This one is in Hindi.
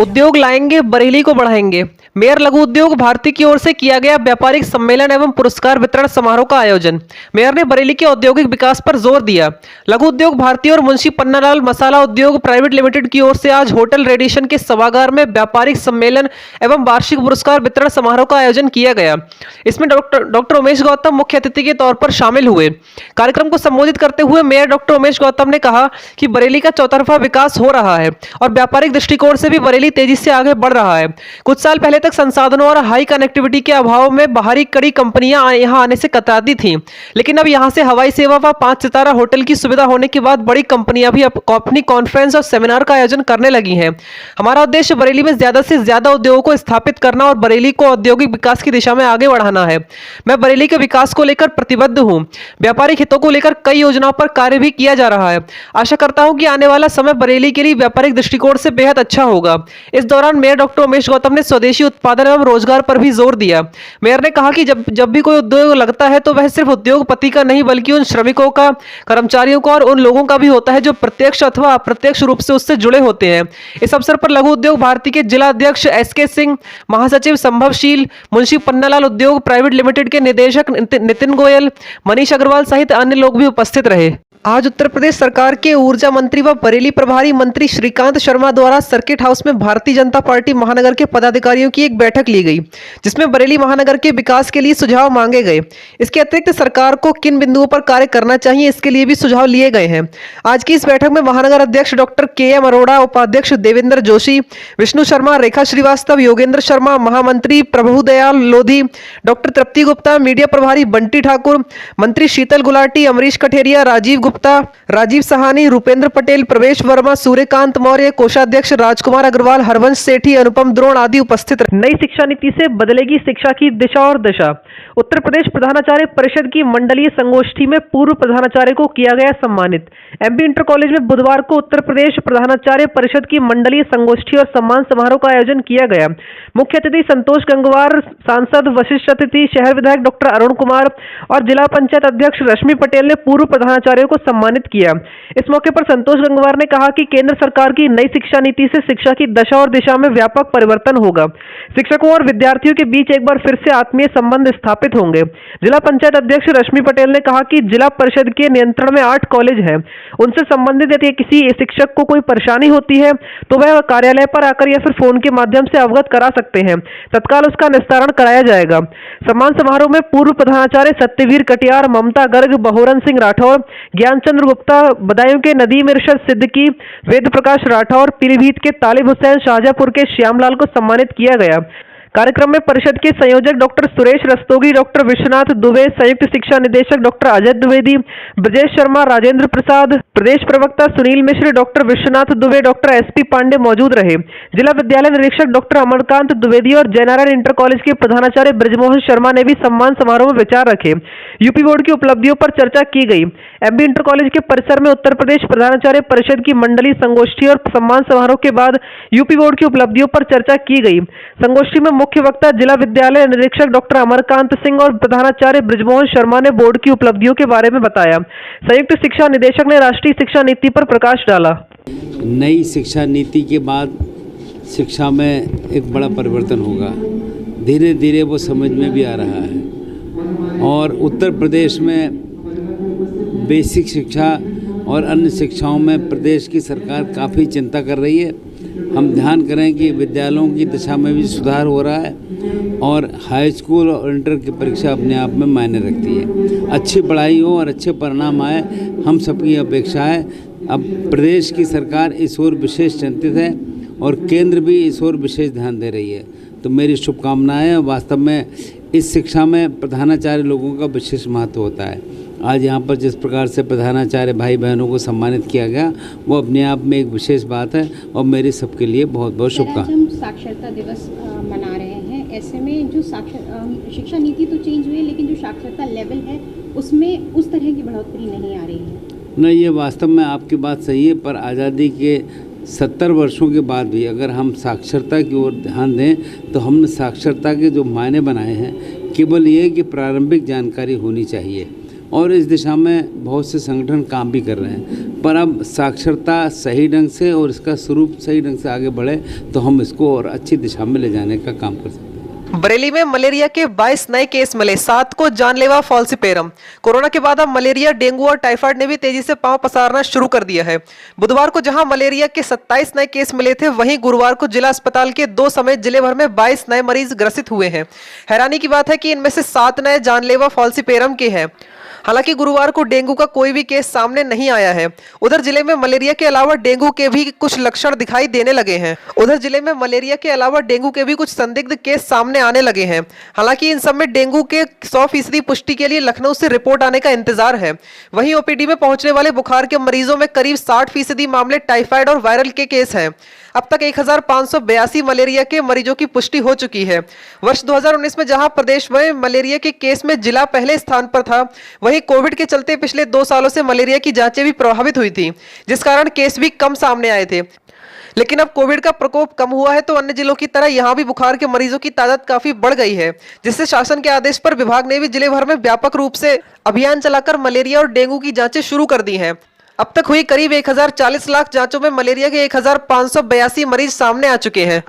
उद्योग लाएंगे, बरेली को बढ़ाएंगे। मेयर लघु उद्योग भारती की ओर से किया गया व्यापारिक सम्मेलन एवं पुरस्कार वितरण समारोह का आयोजन। मेयर ने बरेली के औद्योगिक विकास पर जोर दिया। लघु उद्योग भारती और मुंशी पन्नालाल मसाला उद्योग प्राइवेट लिमिटेड की ओर से आज होटल रेडिशन के सभागार में व्यापारिक सम्मेलन एवं वार्षिक पुरस्कार वितरण समारोह का आयोजन किया गया। इसमें डॉक्टर उमेश गौतम मुख्य अतिथि के तौर पर शामिल हुए। कार्यक्रम को संबोधित करते हुए मेयर डॉक्टर उमेश गौतम ने कहा कि बरेली का चौतरफा विकास हो रहा है और व्यापारिक दृष्टिकोण से भी बरेली तेजी से आगे बढ़ रहा है। कुछ साल पहले तक संसाधनों और हाई कनेक्टिविटी के अभाव में बाहरी कड़ी कंपनियां यहां आने से कतराती थीं, लेकिन अब यहां से हवाई सेवा व 5 सितारा होटल की सुविधा होने के बाद बड़ी कंपनियां भी अपनी कॉन्फ्रेंस और सेमिनार का आयोजन करने लगी हैं। हमारा उद्देश्य बरेली में ज्यादा से ज्यादा उद्योगों को स्थापित करना और बरेली को औद्योगिक विकास की दिशा में आगे बढ़ाना है। मैं बरेली के विकास को लेकर प्रतिबद्ध हूं। व्यापारिक हितों को लेकर कई योजनाओं पर कार्य भी किया जा रहा है। आशा करता हूं कि आने वाला समय बरेली के लिए व्यापारिक दृष्टिकोण से बेहद अच्छा होगा। इस दौरान मेयर डॉक्टर उमेश गौतम ने स्वदेशी उत्पादन एवं रोजगार पर भी जोर दिया। मेयर ने कहा कि जब भी कोई उद्योग लगता है तो वह सिर्फ उद्योगपति का नहीं बल्कि उन श्रमिकों का, कर्मचारियों का और उन लोगों का भी होता है जो प्रत्यक्ष अथवा अप्रत्यक्ष रूप से उससे जुड़े होते हैं। इस अवसर पर लघु उद्योग भारती के जिला अध्यक्ष SK सिंह, महासचिव संभवशील, मुंशी पन्नालाल उद्योग प्राइवेट लिमिटेड के निदेशक नितिन गोयल, मनीष अग्रवाल सहित अन्य लोग भी उपस्थित रहे। आज उत्तर प्रदेश सरकार के ऊर्जा मंत्री व बरेली प्रभारी मंत्री श्रीकांत शर्मा द्वारा सर्किट हाउस में भारतीय जनता पार्टी महानगर के पदाधिकारियों की एक बैठक ली गई, जिसमें बरेली महानगर के विकास के लिए सुझाव मांगे गए। इसके अतिरिक्त सरकार को किन बिंदुओं पर कार्य करना चाहिए, इसके लिए भी सुझाव लिए गए हैं। आज की इस बैठक में महानगर अध्यक्ष डॉक्टर KM अरोड़ा, उपाध्यक्ष देवेंद्र जोशी, विष्णु शर्मा, रेखा श्रीवास्तव, योगेंद्र शर्मा, महामंत्री प्रभुदयाल लोधी, डॉक्टर तृप्ति गुप्ता, मीडिया प्रभारी बंटी ठाकुर, मंत्री शीतल गुलाटी, अमरीश कठेरिया, राजीव गुप्ता, राजीव सहानी, रूपेंद्र पटेल, प्रवेश वर्मा, सूर्यकांत मौर्य, कोषाध्यक्ष राजकुमार अग्रवाल, हरवंश सेठी, अनुपम द्रोण आदि उपस्थित रहे। नई शिक्षा नीति से बदलेगी शिक्षा की दिशा और दशा। उत्तर प्रदेश प्रधानाचार्य परिषद की मंडलीय संगोष्ठी में पूर्व प्रधानाचार्य को किया गया सम्मानित। MP इंटर कॉलेज में बुधवार को उत्तर प्रदेश प्रधानाचार्य परिषद की मंडलीय संगोष्ठी और सम्मान समारोह का आयोजन किया गया। मुख्य अतिथि संतोष गंगवार, सांसद, वशिष्ठ अतिथि शहर विधायक डॉक्टर अरुण कुमार और जिला पंचायत अध्यक्ष रश्मि पटेल ने पूर्व प्रधानाचार्यों को सम्मानित किया। इस मौके पर संतोष गंगवार ने कहा कि केंद्र सरकार की नई शिक्षा नीति से शिक्षा की दशा और दिशा में व्यापक परिवर्तन होगा। शिक्षकों और विद्यार्थियों के बीच एक बार फिर से आत्मीय संबंध स्थापित होंगे। जिला पंचायत अध्यक्ष रश्मि पटेल ने कहा कि जिला परिषद के नियंत्रण में 8 कॉलेज हैं। उनसे संबंधित यदि किसी शिक्षक को कोई परेशानी होती है तो वह कार्यालय पर आकर या फिर फोन के माध्यम से अवगत करा सकते हैं। तत्काल उसका निस्तारण कराया जाएगा। सम्मान समारोह में पूर्व प्रधानाचार्य सत्यवीर कटियार, ममता गर्ग, बहोरन सिंह राठौर, ज्ञानचंद्र गुप्ता, बदायूं के नदीम इरशद सिद्दीकी, वेद प्रकाश राठौर, पीलीभीत के तालिब हुसैन, शाहजहांपुर के श्यामलाल को सम्मानित किया गया। कार्यक्रम में परिषद के संयोजक डॉक्टर सुरेश रस्तोगी, डॉक्टर विश्वनाथ दुबे, संयुक्त शिक्षा निदेशक डॉक्टर अजय द्विवेदी, ब्रजेश शर्मा, राजेंद्र प्रसाद, प्रदेश प्रवक्ता Sunil Mishra, doctor Vishwanath Dubey, doctor SP Pandey मौजूद रहे। जिला विद्यालय निरीक्षक डॉक्टर अमरकांत द्विवेदी और जयनारायण इंटर कॉलेज के प्रधानाचार्य ब्रजमोहन शर्मा ने भी सम्मान समारोह में विचार रखे। यूपी बोर्ड की उपलब्धियों पर चर्चा की गई। MP इंटर कॉलेज के परिसर में उत्तर प्रदेश प्रधानाचार्य परिषद की मंडलीय संगोष्ठी और सम्मान समारोह के बाद यूपी बोर्ड की उपलब्धियों पर चर्चा की गई। संगोष्ठी में मुख्य वक्ता जिला विद्यालय निरीक्षक डॉक्टर अमरकांत सिंह और प्रधानाचार्य ब्रजमोहन शर्मा ने बोर्ड की उपलब्धियों के बारे में बताया। संयुक्त शिक्षा निदेशक ने राष्ट्रीय शिक्षा नीति पर प्रकाश डाला। नई शिक्षा नीति के बाद शिक्षा में एक बड़ा परिवर्तन होगा। धीरे धीरे वो समझ में भी आ रहा है और उत्तर प्रदेश में बेसिक शिक्षा और अन्य शिक्षाओं में प्रदेश की सरकार काफ़ी चिंता कर रही है। हम ध्यान करें कि विद्यालयों की दशा में भी सुधार हो रहा है और हाई स्कूल और इंटर की परीक्षा अपने आप में मायने रखती है। अच्छी पढ़ाई हो और अच्छे परिणाम आए, हम सबकी अपेक्षा है। अब प्रदेश की सरकार इस ओर विशेष चिंतित है और केंद्र भी इस ओर विशेष ध्यान दे रही है। तो मेरी शुभकामनाएं हैं। वास्तव में इस शिक्षा में प्रधानाचार्य लोगों का विशेष महत्व होता है। आज यहाँ पर जिस प्रकार से प्रधानाचार्य भाई बहनों को सम्मानित किया गया वो अपने आप में एक विशेष बात है और मेरी सबके लिए बहुत बहुत शुभकामनाएं। हम साक्षरता दिवस मना रहे हैं, ऐसे में जो शिक्षा नीति तो चेंज हुई है लेकिन जो साक्षरता लेवल है उसमें उस तरह की बढ़ोतरी नहीं आ रही है। नहीं, ये वास्तव में आपकी बात सही है, पर आज़ादी के 70 वर्षों के बाद भी अगर हम साक्षरता की ओर ध्यान दें तो हमने साक्षरता के जो मायने बनाए हैं केवल ये कि प्रारंभिक जानकारी होनी चाहिए। और इस दिशा में बहुत से संगठन काम भी कर रहे हैं। पर अब साक्षरता सही ढंग से और इसका स्वरूप सही ढंग से आगे बढ़े तो हम इसको और अच्छी दिशा में ले जाने का काम कर सकते हैं। बरेली में मलेरिया के 22 नए केस मिले, 7 को जानलेवा फॉल्सिपेरम। कोरोना के बाद अब मलेरिया, डेंगू और टाइफाइड ने भी तेजी से पांव पसारना शुरू कर दिया है। बुधवार को जहां मलेरिया के 27 नए केस मिले थे, वहीं गुरुवार को जिला अस्पताल के 2 समेत जिले भर में 22 नए मरीज ग्रसित हुए हैं। हैरानी की बात है कि इनमें से 7 नए जानलेवा फॉल्सिपेरम के हैं। हालांकि गुरुवार को डेंगू का कोई भी केस सामने नहीं आया है। उधर जिले में मलेरिया के अलावा डेंगू के भी कुछ लक्षण दिखाई देने लगे हैं। उधर जिले में मलेरिया के अलावा डेंगू के भी कुछ संदिग्ध केस सामने आने लगे हैं। हालांकि इन सब में डेंगू के 100% पुष्टि के लिए लखनऊ से रिपोर्ट आने का इंतजार है। वहीं ओपीडी में पहुंचने वाले बुखार के मरीजों में करीब 60% मामले टाइफाइड और वायरल के केस हैं। अब तक 1582 मलेरिया के मरीजों की पुष्टि हो चुकी है। वर्ष 2019 में जहां प्रदेश में मलेरिया के केस में जिला पहले स्थान पर था, वहीं कोविड के चलते पिछले 2 सालों से मलेरिया की जांचें भी प्रभावित हुई थी, जिस कारण केस भी कम सामने आए थे। लेकिन अब कोविड का प्रकोप कम हुआ है तो अन्य जिलों की तरह यहां भी बुखार के मरीजों की तादाद काफी बढ़ गई है, जिससे शासन के आदेश पर विभाग ने भी जिले भर में व्यापक रूप से अभियान चलाकर मलेरिया और डेंगू की जांचें शुरू कर दी हैं। अब तक हुई करीब 1040 लाख जांचों में मलेरिया के 1582 मरीज सामने आ चुके हैं।